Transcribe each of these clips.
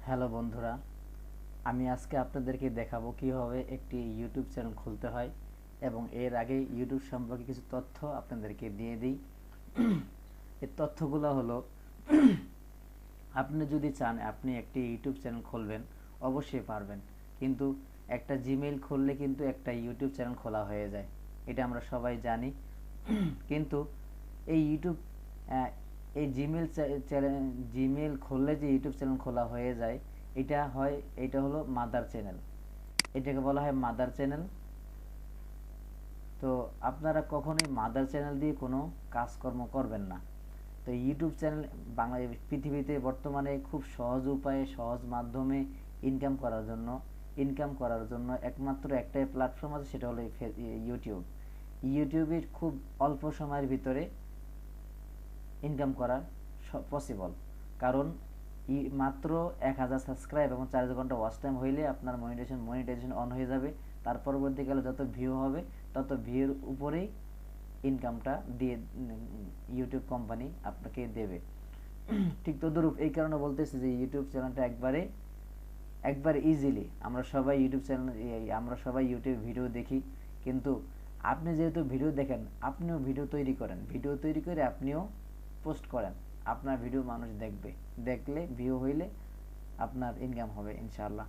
Hello বন্ধুরা, আমি আজকে আপনাদেরকে দেখাবো কিভাবে একটি ইউটিউব চ্যানেল খুলতে হয় এবং এর আগে ইউটিউব সম্পর্কে কিছু তথ্য আপনাদেরকে দিয়ে দিই। এই তথ্যগুলো হলো, আপনি যদি চান আপনি একটি ইউটিউব চ্যানেল খুলবেন, অবশ্যই পারবেন, কিন্তু একটা জিমেইল খুললে কিন্তু একটা ইউটিউব চ্যানেল খোলা হয়ে যায়, এটা আমরা সবাই জানি। কিন্তু এই ইউটিউব এই জিমেইল খুললে যে ইউটিউব চ্যানেল খোলা হয়ে যায়, এটা হলো মাদার চ্যানেল, এটাকে বলা হয় মাদার চ্যানেল। তো আপনারা কখনোই মাদার চ্যানেল দিয়ে কোনো কাজকর্ম করবেন না। তো ইউটিউব চ্যানেল পৃথিবীতে বর্তমানে খুব সহজ উপায়ে, সহজ মাধ্যমে ইনকাম করার জন্য একমাত্র একটাই প্ল্যাটফর্ম আছে, সেটা হলো ইউটিউব। ইউটিউবের খুব অল্প সময়ের ভিতরে ইনকাম করা পসিবল, কারণ মাত্র 1000 সাবস্ক্রাইব এবং 4 ঘন্টা ওয়াচ টাইম হইলে আপনার মনিটাইজেশন অন হয়ে যাবে। তার পরবর্তীকালে যত ভিউ হবে তত ভিউর উপরেই ইনকামটা দিয়ে ইউটিউব কোম্পানি আপনাকে দেবে। ঠিক তদ্রূপ এই কারণে বলতেছি যে ইউটিউব চ্যানেলটা একবার ইজিলি আমরা সবাই ইউটিউব ভিডিও দেখি, কিন্তু আপনি যেহেতু ভিডিও দেখেন, আপনিও ভিডিও তৈরি করেন, ভিডিও তৈরি করে আপনিও পোস্ট করেন, আপনার ভিডিও মানুষ দেখবে, দেখলে ভিউ হইলে আপনার ইনকাম হবে ইনশাআল্লাহ।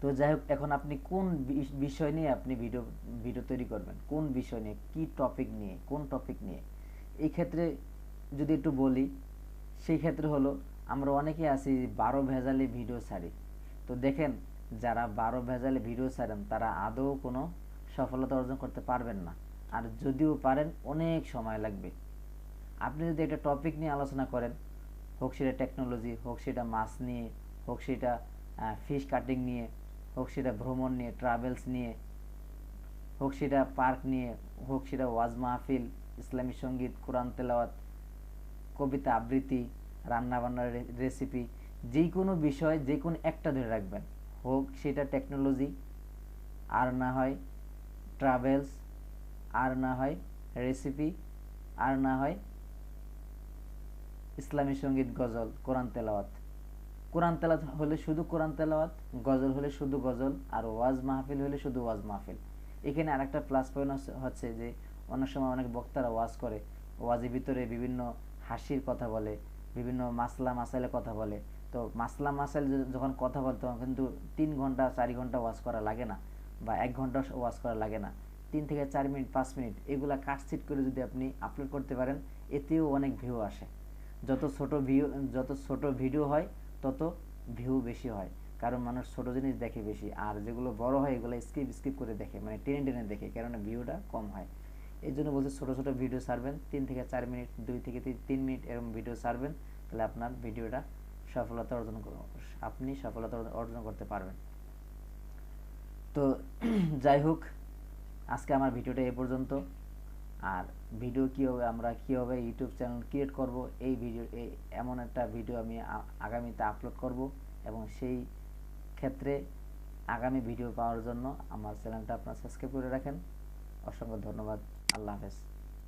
তো যাই হোক, এখন আপনি কোন বিষয় নিয়ে আপনি ভিডিও তৈরি করবেন, কোন বিষয় নিয়ে, কোন টপিক নিয়ে, এই ক্ষেত্রে যদি একটু বলি, সেই ক্ষেত্রে হলো, আমরা অনেকে আছি 12 ভেজালে ভিডিও ছাড়ি। তো দেখেন, যারা 12 ভেজালে ভিডিও ছাড়েন তারা আদৌ কোনো সফলতা অর্জন করতে পারবেন না, আর যদিও পারেন অনেক সময় লাগবে। আপনি যদি একটা টপিক নিয়ে আলোচনা করেন, হোক সেটা টেকনোলজি, হোক সেটা মাছ নিয়ে, হোক সেটা ফিশ কাটিং নিয়ে, হোক সেটা ভ্রমণ নিয়ে, ট্রাভেলস নিয়ে, হোক সেটা পার্ক নিয়ে, হোক সেটা ওয়াজ মাহফিল, ইসলামী সঙ্গীত, কোরআন তেলাওয়াত, কবিতা আবৃত্তি, রান্নাবান্নার রেসিপি, যে কোনো বিষয় যে কোনো একটা ধরে রাখবেন, হোক সেটা টেকনোলজি, আর না হয় ট্রাভেলস, আর না হয় রেসিপি, আর না হয় ইসলামী সঙ্গীত, গজল, কোরআন তেলাওয়াত হলে শুধু কোরআন তেলাওয়াত, গজল হলে শুধু গজল, আর ওয়াজ মাহফিল হলে শুধু ওয়াজ মাহফিল। এখানে আরেকটা প্লাস পয়েন্ট হচ্ছে যে অনেক সময় অনেক বক্তারা ওয়াজ করে, ওয়াজের ভিতরে বিভিন্ন হাসির কথা বলে, বিভিন্ন মাসলা মাসাইলের কথা বলে। তো মাসলা মাসাইল যখন কথা বলে তখন কিন্তু 3 ঘন্টা 4 ঘন্টা ওয়াজ করা লাগে না, বা 1 ঘন্টা ওয়াজ করা লাগে না, 3 থেকে 4 মিনিট 5 মিনিট এগুলা কাটছিট করে যদি আপনি আপলোড করতে পারেন, এতেও অনেক ভিউ আসে। যত ছোট ভিডিও হয় তত ভিউ বেশি হয়, কারণ মানুষ ছোট জিনিস দেখে বেশি, আর যেগুলো বড় হয় এগুলো স্কিপ করে দেখে, মানে টেনে টেনে দেখে, কারণ ভিউটা কম হয়। এই জন্য বলছি ছোট ছোট ভিডিও ছাড়বেন, 3 থেকে 4 মিনিট, 2 থেকে 3 মিনিট এরকম ভিডিও ছাড়বেন, তাহলে আপনার ভিডিওটা আপনি সফলতা অর্জন করতে পারবেন। তো যাই হোক, আজকে আমার ভিডিওটা এ পর্যন্ত। আর ভিডিও কীভাবে ইউটিউব চ্যানেল ক্রিয়েট করব, এমন একটা ভিডিও আমি আগামীতে আপলোড করব, এবং সেই ক্ষেত্রে আগামী ভিডিও পাওয়ার জন্য আমার চ্যানেলটা আপনারা সাবস্ক্রাইব করে রাখেন। অসংখ্য ধন্যবাদ। আল্লাহ হাফেজ।